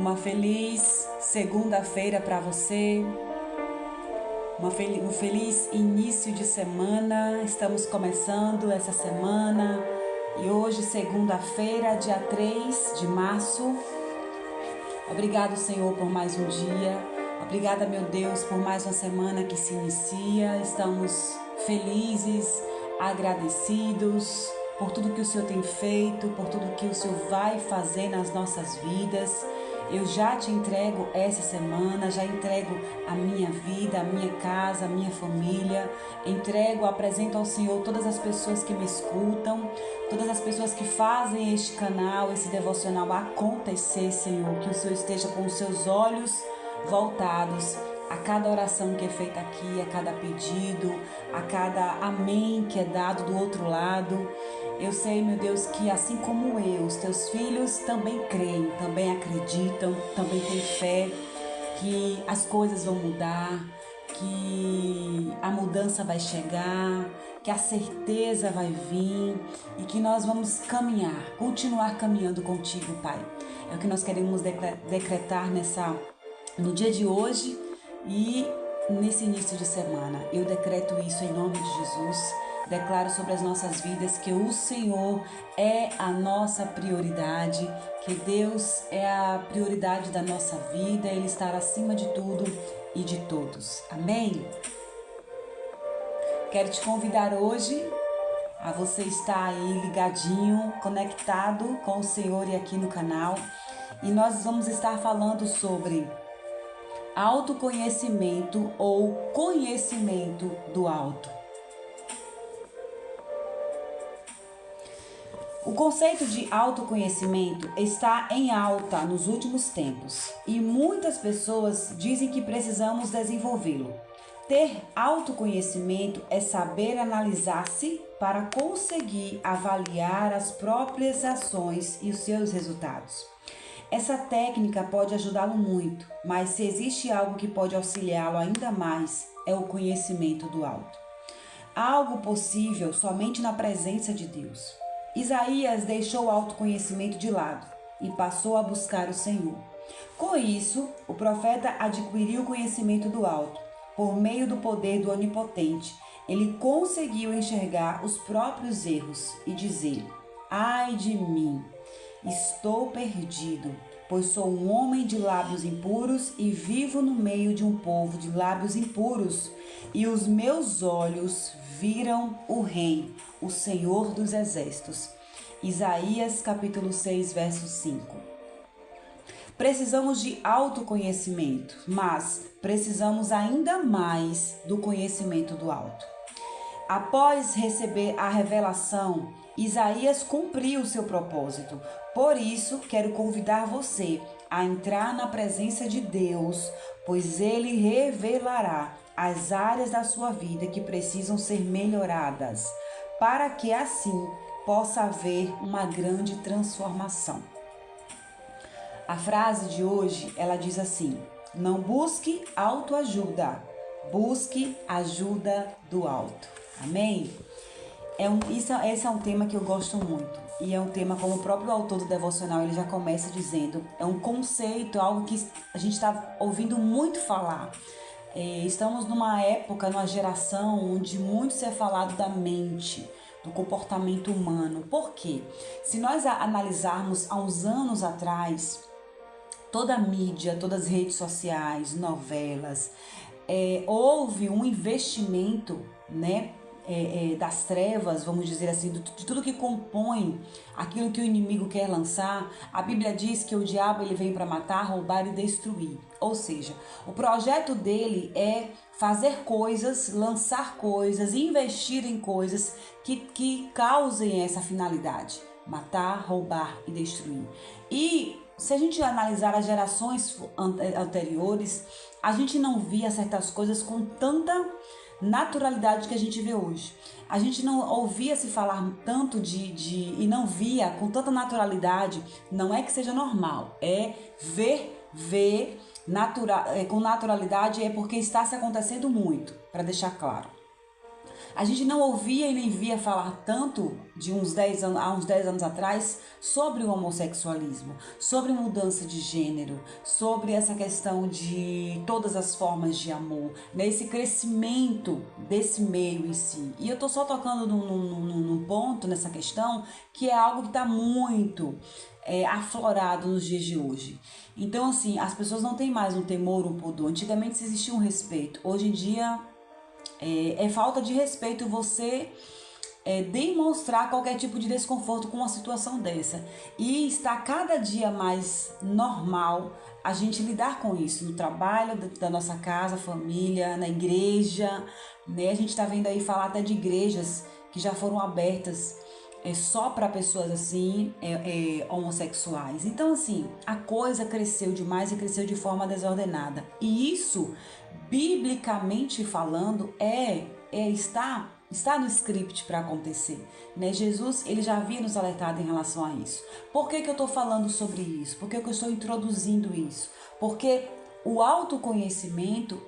Uma feliz segunda-feira para você, um feliz início de semana. Estamos começando essa semana e hoje, segunda-feira, dia 3 de março. Obrigado, Senhor, por mais um dia. Obrigada, meu Deus, por mais uma semana que se inicia. Estamos felizes, agradecidos por tudo que o Senhor tem feito, por tudo que o Senhor vai fazer nas nossas vidas. Eu já te entrego essa semana, já entrego a minha vida, a minha casa, a minha família. Apresento ao Senhor todas as pessoas que me escutam, todas as pessoas que fazem este canal, esse devocional acontecer, Senhor. Que o Senhor esteja com os seus olhos voltados a cada oração que é feita aqui, a cada pedido, a cada amém que é dado do outro lado. Eu sei, meu Deus, que assim como eu, os teus filhos também creem, também acreditam, também têm fé que as coisas vão mudar, que a mudança vai chegar, que a certeza vai vir e que nós vamos caminhar, continuar caminhando contigo, Pai. É o que nós queremos decretar no dia de hoje e nesse início de semana. Eu decreto isso em nome de Jesus. Declaro sobre as nossas vidas que o Senhor é a nossa prioridade, que Deus é a prioridade da nossa vida, Ele está acima de tudo e de todos. Amém? Quero te convidar hoje a você estar aí ligadinho, conectado com o Senhor e aqui no canal. E nós vamos estar falando sobre autoconhecimento ou conhecimento do alto. O conceito de autoconhecimento está em alta nos últimos tempos e muitas pessoas dizem que precisamos desenvolvê-lo. Ter autoconhecimento é saber analisar-se para conseguir avaliar as próprias ações e os seus resultados. Essa técnica pode ajudá-lo muito, mas se existe algo que pode auxiliá-lo ainda mais, é o conhecimento do alto. Algo possível somente na presença de Deus. Isaías deixou o autoconhecimento de lado e passou a buscar o Senhor. Com isso, o profeta adquiriu o conhecimento do alto. Por meio do poder do Onipotente, ele conseguiu enxergar os próprios erros e dizer: ai de mim! Estou perdido, pois sou um homem de lábios impuros e vivo no meio de um povo de lábios impuros, e os meus olhos viram o Rei, o Senhor dos Exércitos. Isaías capítulo 6, verso 5. Precisamos de autoconhecimento, mas precisamos ainda mais do conhecimento do alto. Após receber a revelação, Isaías cumpriu o seu propósito. Por isso, quero convidar você a entrar na presença de Deus, pois Ele revelará as áreas da sua vida que precisam ser melhoradas, para que assim possa haver uma grande transformação. A frase de hoje, ela diz assim: não busque autoajuda, busque ajuda do alto. Amém? Esse é um tema que eu gosto muito. E é um tema, como o próprio autor do devocional, ele já começa dizendo, é um conceito, algo que a gente está ouvindo muito falar. Estamos numa época, numa geração onde muito se é falado da mente, do comportamento humano. Por quê? Se nós analisarmos há uns anos atrás, toda a mídia, todas as redes sociais, novelas, houve um investimento, né? Das trevas, vamos dizer assim, de tudo que compõe aquilo que o inimigo quer lançar. A Bíblia diz que o diabo ele vem para matar, roubar e destruir. Ou seja, o projeto dele é fazer coisas, lançar coisas, investir em coisas que causem essa finalidade: matar, roubar e destruir. E se a gente analisar as gerações anteriores, a gente não via certas coisas com tanta naturalidade que a gente vê hoje. A gente não ouvia se falar tanto e não via com tanta naturalidade. Não é que seja normal, é ver com naturalidade, é porque está se acontecendo muito, para deixar claro. A gente não ouvia e nem via falar tanto de há uns 10 anos atrás sobre o homossexualismo, sobre mudança de gênero, sobre essa questão de todas as formas de amor, né? Esse crescimento desse meio em si. E eu tô só tocando num ponto nessa questão que é algo que está muito aflorado nos dias de hoje. Então, assim, as pessoas não têm mais um temor, um pudor. Antigamente existia um respeito. Hoje em dia é falta de respeito você demonstrar qualquer tipo de desconforto com uma situação dessa. E está cada dia mais normal a gente lidar com isso no trabalho da nossa casa, família, na igreja, né? A gente está vendo aí falar até de igrejas que já foram abertas só para pessoas assim, homossexuais. Então, assim, a coisa cresceu demais e cresceu de forma desordenada. E isso, biblicamente falando, está no script para acontecer, né? Jesus, ele já havia nos alertado em relação a isso. Por que eu estou falando sobre isso? Por que eu estou introduzindo isso? Porque o autoconhecimento,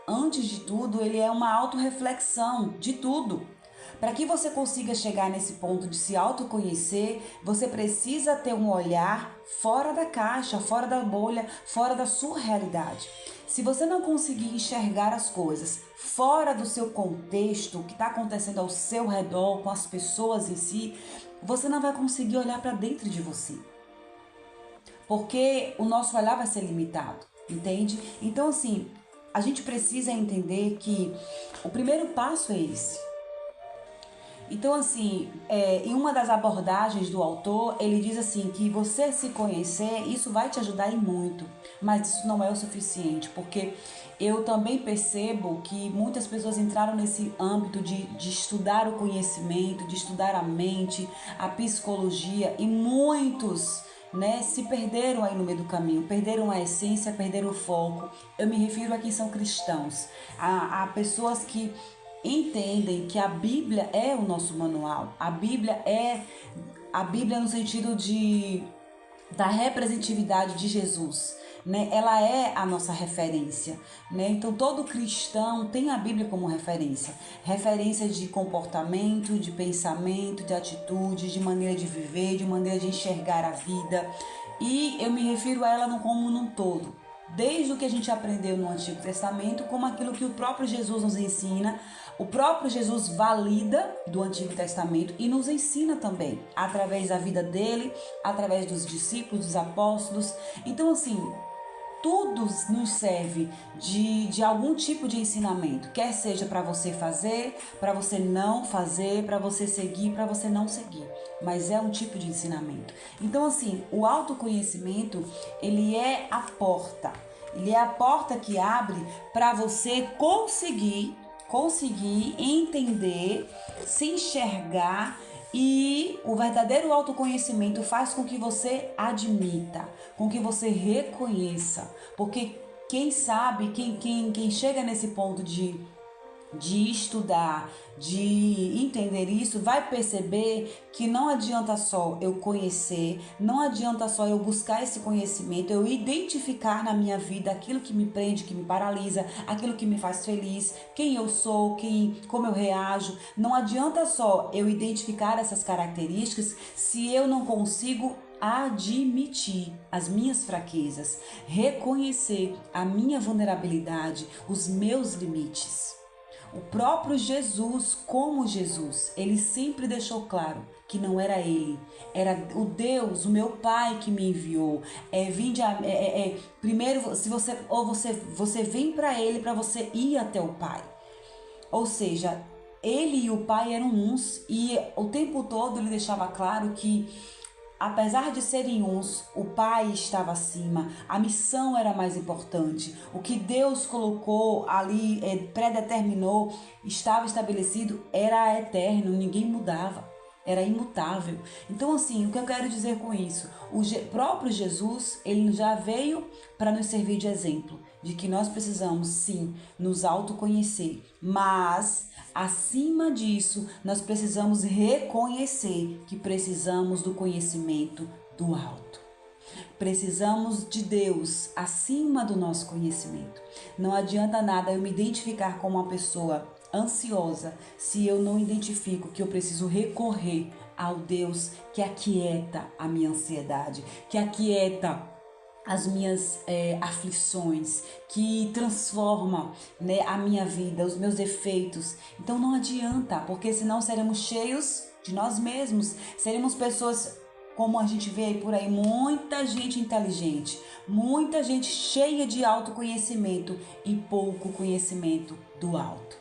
antes de tudo, ele é uma autorreflexão de tudo. Para que você consiga chegar nesse ponto de se autoconhecer, você precisa ter um olhar fora da caixa, fora da bolha, fora da sua realidade. Se você não conseguir enxergar as coisas fora do seu contexto, o que está acontecendo ao seu redor, com as pessoas em si, você não vai conseguir olhar para dentro de você. Porque o nosso olhar vai ser limitado, entende? Então, assim, a gente precisa entender que o primeiro passo é esse. Então, assim, em uma das abordagens do autor, ele diz assim que você se conhecer, isso vai te ajudar e muito, mas isso não é o suficiente, porque eu também percebo que muitas pessoas entraram nesse âmbito de estudar o conhecimento, de estudar a mente, a psicologia, e muitos, né, se perderam aí no meio do caminho, perderam a essência, perderam o foco. Eu me refiro a quem são cristãos, a pessoas que entendem que a Bíblia é o nosso manual. A Bíblia no sentido da representatividade de Jesus, né? Ela é a nossa referência, né? Então todo cristão tem a Bíblia como referência de comportamento, de pensamento, de atitude, de maneira de viver, de maneira de enxergar a vida. E eu me refiro a ela como num todo. Desde o que a gente aprendeu no Antigo Testamento, como aquilo que o próprio Jesus nos ensina, o próprio Jesus valida do Antigo Testamento e nos ensina também, através da vida dele, através dos discípulos, dos apóstolos. Então, assim, tudo nos serve de algum tipo de ensinamento, quer seja para você fazer, para você não fazer, para você seguir, para você não seguir, mas é um tipo de ensinamento. Então, assim, o autoconhecimento, ele é a porta que abre para você conseguir entender, se enxergar. E o verdadeiro autoconhecimento faz com que você admita, com que você reconheça. Porque quem sabe, quem chega nesse ponto de estudar, de entender isso, vai perceber que não adianta só eu conhecer, não adianta só eu buscar esse conhecimento, eu identificar na minha vida aquilo que me prende, que me paralisa, aquilo que me faz feliz, quem eu sou, como eu reajo. Não adianta só eu identificar essas características se eu não consigo admitir as minhas fraquezas, reconhecer a minha vulnerabilidade, os meus limites. O próprio Jesus, como Jesus, ele sempre deixou claro que não era ele, era o Deus, o meu Pai que me enviou. Primeiro, se você vem para ele para você ir até o Pai. Ou seja, ele e o Pai eram uns, e o tempo todo ele deixava claro que, apesar de serem uns, o Pai estava acima, a missão era mais importante. O que Deus colocou ali, predeterminou, estava estabelecido, era eterno, ninguém mudava, era imutável. Então, assim, o que eu quero dizer com isso? O próprio Jesus, ele já veio para nos servir de exemplo, de que nós precisamos, sim, nos autoconhecer, mas acima disso, nós precisamos reconhecer que precisamos do conhecimento do alto. Precisamos de Deus acima do nosso conhecimento. Não adianta nada eu me identificar como uma pessoa ansiosa se eu não identifico que eu preciso recorrer ao Deus que aquieta a minha ansiedade, que aquieta as minhas aflições, que transforma, né, a minha vida, os meus defeitos. Então não adianta, porque senão seremos cheios de nós mesmos, seremos pessoas como a gente vê aí por aí, muita gente inteligente, muita gente cheia de autoconhecimento e pouco conhecimento do alto.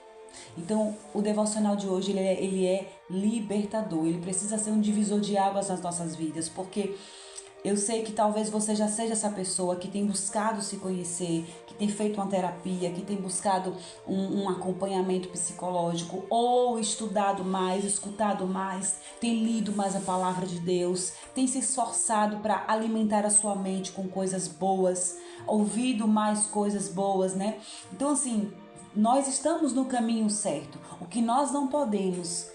Então, o devocional de hoje, ele é libertador, ele precisa ser um divisor de águas nas nossas vidas, porque eu sei que talvez você já seja essa pessoa que tem buscado se conhecer, que tem feito uma terapia, que tem buscado um acompanhamento psicológico, ou estudado mais, escutado mais, tem lido mais a palavra de Deus, tem se esforçado para alimentar a sua mente com coisas boas, ouvido mais coisas boas, né? Então, assim, nós estamos no caminho certo. O que nós não podemos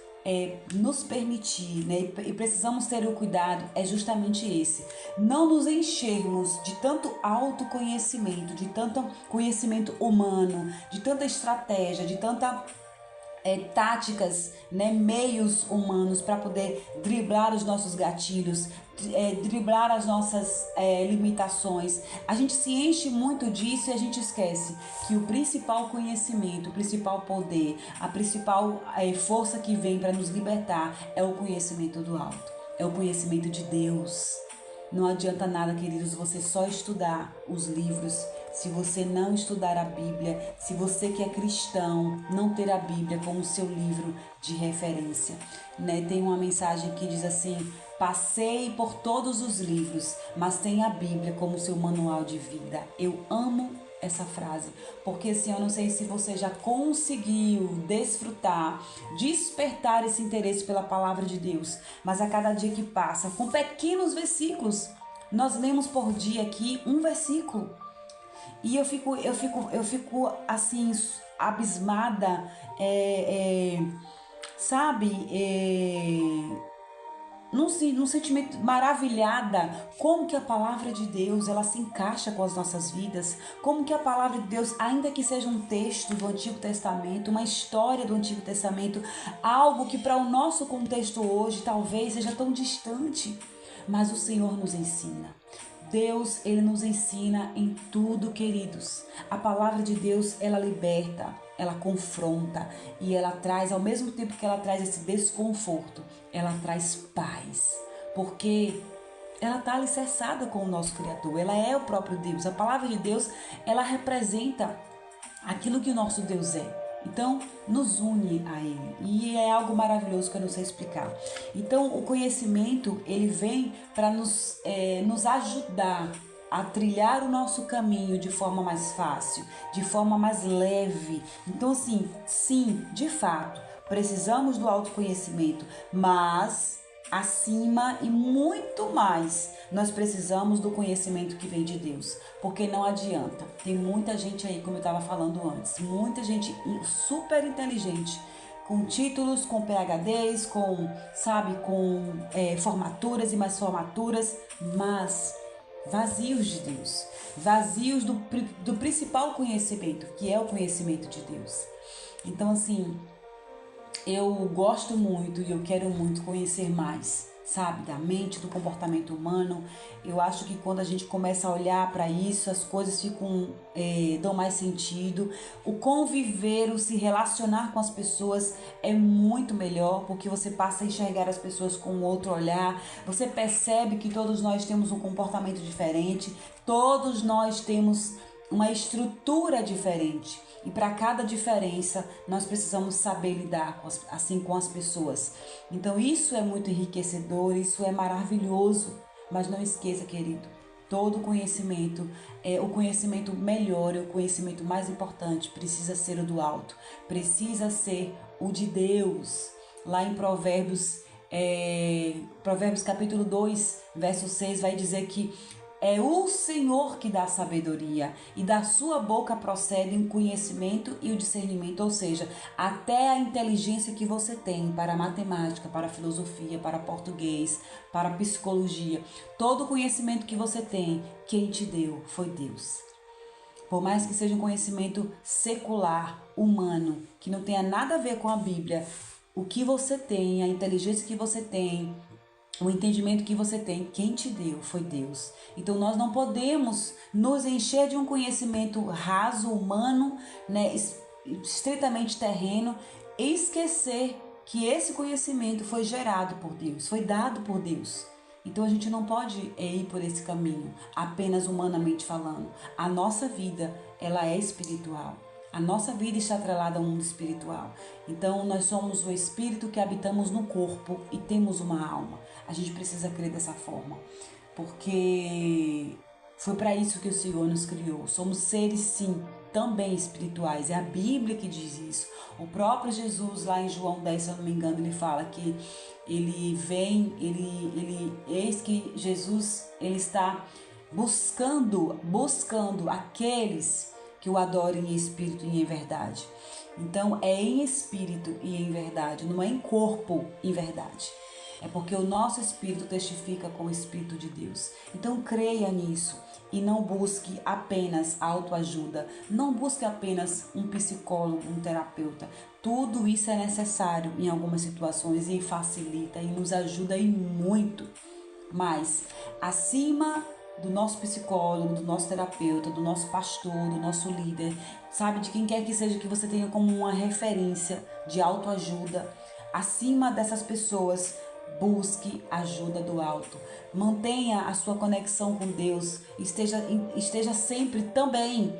nos permitir, né? E precisamos ter o cuidado é justamente esse: não nos enchermos de tanto autoconhecimento, de tanto conhecimento humano, de tanta estratégia, de tanta táticas, né, meios humanos para poder driblar os nossos gatilhos, driblar as nossas limitações. A gente se enche muito disso e a gente esquece que o principal conhecimento, o principal poder, a principal força que vem para nos libertar é o conhecimento do alto, é o conhecimento de Deus. Não adianta nada, queridos, você só estudar os livros se você não estudar a Bíblia, se você que é cristão não ter a Bíblia como seu livro de referência, né? Tem uma mensagem que diz assim: passei por todos os livros, mas tem a Bíblia como seu manual de vida. Eu amo essa frase, porque assim, eu não sei se você já conseguiu desfrutar, despertar esse interesse pela palavra de Deus, mas a cada dia que passa, com pequenos versículos, nós lemos por dia aqui um versículo, e eu fico assim, abismada, sabe, num sentimento maravilhada, como que a palavra de Deus ela se encaixa com as nossas vidas, como que a palavra de Deus, ainda que seja um texto do Antigo Testamento, uma história do Antigo Testamento, algo que para o nosso contexto hoje talvez seja tão distante, mas o Senhor nos ensina. Deus, ele nos ensina em tudo, queridos. A palavra de Deus, ela liberta, ela confronta e ela traz, ao mesmo tempo que ela traz esse desconforto, ela traz paz, porque ela está alicerçada com o nosso Criador, ela é o próprio Deus. A palavra de Deus, ela representa aquilo que o nosso Deus é. Então, nos une a Ele. E é algo maravilhoso que eu não sei explicar. Então, o conhecimento, ele vem para nos ajudar a trilhar o nosso caminho de forma mais fácil, de forma mais leve. Então, assim, sim, de fato, precisamos do autoconhecimento, mas acima e muito mais, nós precisamos do conhecimento que vem de Deus, porque não adianta. Tem muita gente aí, como eu estava falando antes, muita gente super inteligente, com títulos, com PhDs, com formaturas e mais formaturas, mas vazios de Deus, vazios do principal conhecimento, que é o conhecimento de Deus. Então, assim, eu gosto muito e eu quero muito conhecer mais, sabe, da mente, do comportamento humano. Eu acho que quando a gente começa a olhar para isso, as coisas dão mais sentido. O conviver, o se relacionar com as pessoas é muito melhor, porque você passa a enxergar as pessoas com outro olhar. Você percebe que todos nós temos um comportamento diferente, todos nós temos uma estrutura diferente. E para cada diferença, nós precisamos saber lidar com as pessoas. Então isso é muito enriquecedor, isso é maravilhoso. Mas não esqueça, querido, todo conhecimento, o conhecimento melhor, o conhecimento mais importante precisa ser o do alto. Precisa ser o de Deus. Lá em Provérbios capítulo 2, verso 6, vai dizer que é o Senhor que dá sabedoria e da sua boca procedem o conhecimento e o discernimento, ou seja, até a inteligência que você tem para a matemática, para a filosofia, para português, para a psicologia. Todo o conhecimento que você tem, quem te deu foi Deus. por mais que seja um conhecimento secular, humano, que não tenha nada a ver com a Bíblia, o que você tem, a inteligência que você tem, o entendimento que você tem, quem te deu foi Deus. Então nós não podemos nos encher de um conhecimento raso, humano, né, estritamente terreno, e esquecer que esse conhecimento foi gerado por Deus, foi dado por Deus. Então a gente não pode ir por esse caminho, apenas humanamente falando. A nossa vida, ela é espiritual. A nossa vida está atrelada ao mundo espiritual. Então nós somos o espírito que habitamos no corpo e temos uma alma. A gente precisa crer dessa forma, porque foi para isso que o Senhor nos criou. Somos seres, sim, também espirituais. É a Bíblia que diz isso. O próprio Jesus, lá em João 10, se eu não me engano, ele fala que ele vem, eis que Jesus, ele está buscando aqueles que o adorem em espírito e em verdade. Então, é em espírito e em verdade, não é em corpo e verdade. É porque o nosso espírito testifica com o Espírito de Deus. Então creia nisso e não busque apenas autoajuda, não busque apenas um psicólogo, um terapeuta. Tudo isso é necessário em algumas situações e facilita e nos ajuda e muito. Mas acima do nosso psicólogo, do nosso terapeuta, do nosso pastor, do nosso líder, sabe, de quem quer que seja que você tenha como uma referência de autoajuda, acima dessas pessoas, busque ajuda do alto. Mantenha a sua conexão com Deus. Esteja sempre também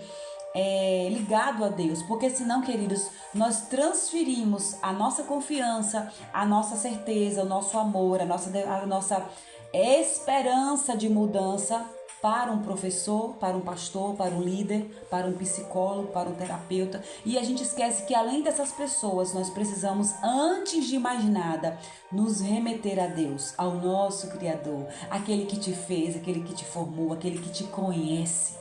ligado a Deus. Porque senão, queridos, nós transferimos a nossa confiança, a nossa certeza, o nosso amor, a nossa esperança de mudança para um professor, para um pastor, para um líder, para um psicólogo, para um terapeuta. E a gente esquece que além dessas pessoas, nós precisamos, antes de mais nada, nos remeter a Deus, ao nosso Criador, aquele que te fez, aquele que te formou, aquele que te conhece.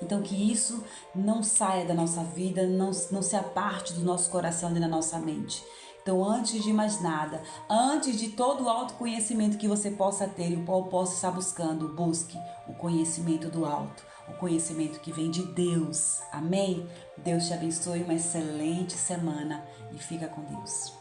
Então que isso não saia da nossa vida, não se aparte do nosso coração e da nossa mente. Então, antes de mais nada, antes de todo o autoconhecimento que você possa ter e o qual possa estar buscando, busque o conhecimento do alto, o conhecimento que vem de Deus. Amém? Deus te abençoe, uma excelente semana e fica com Deus.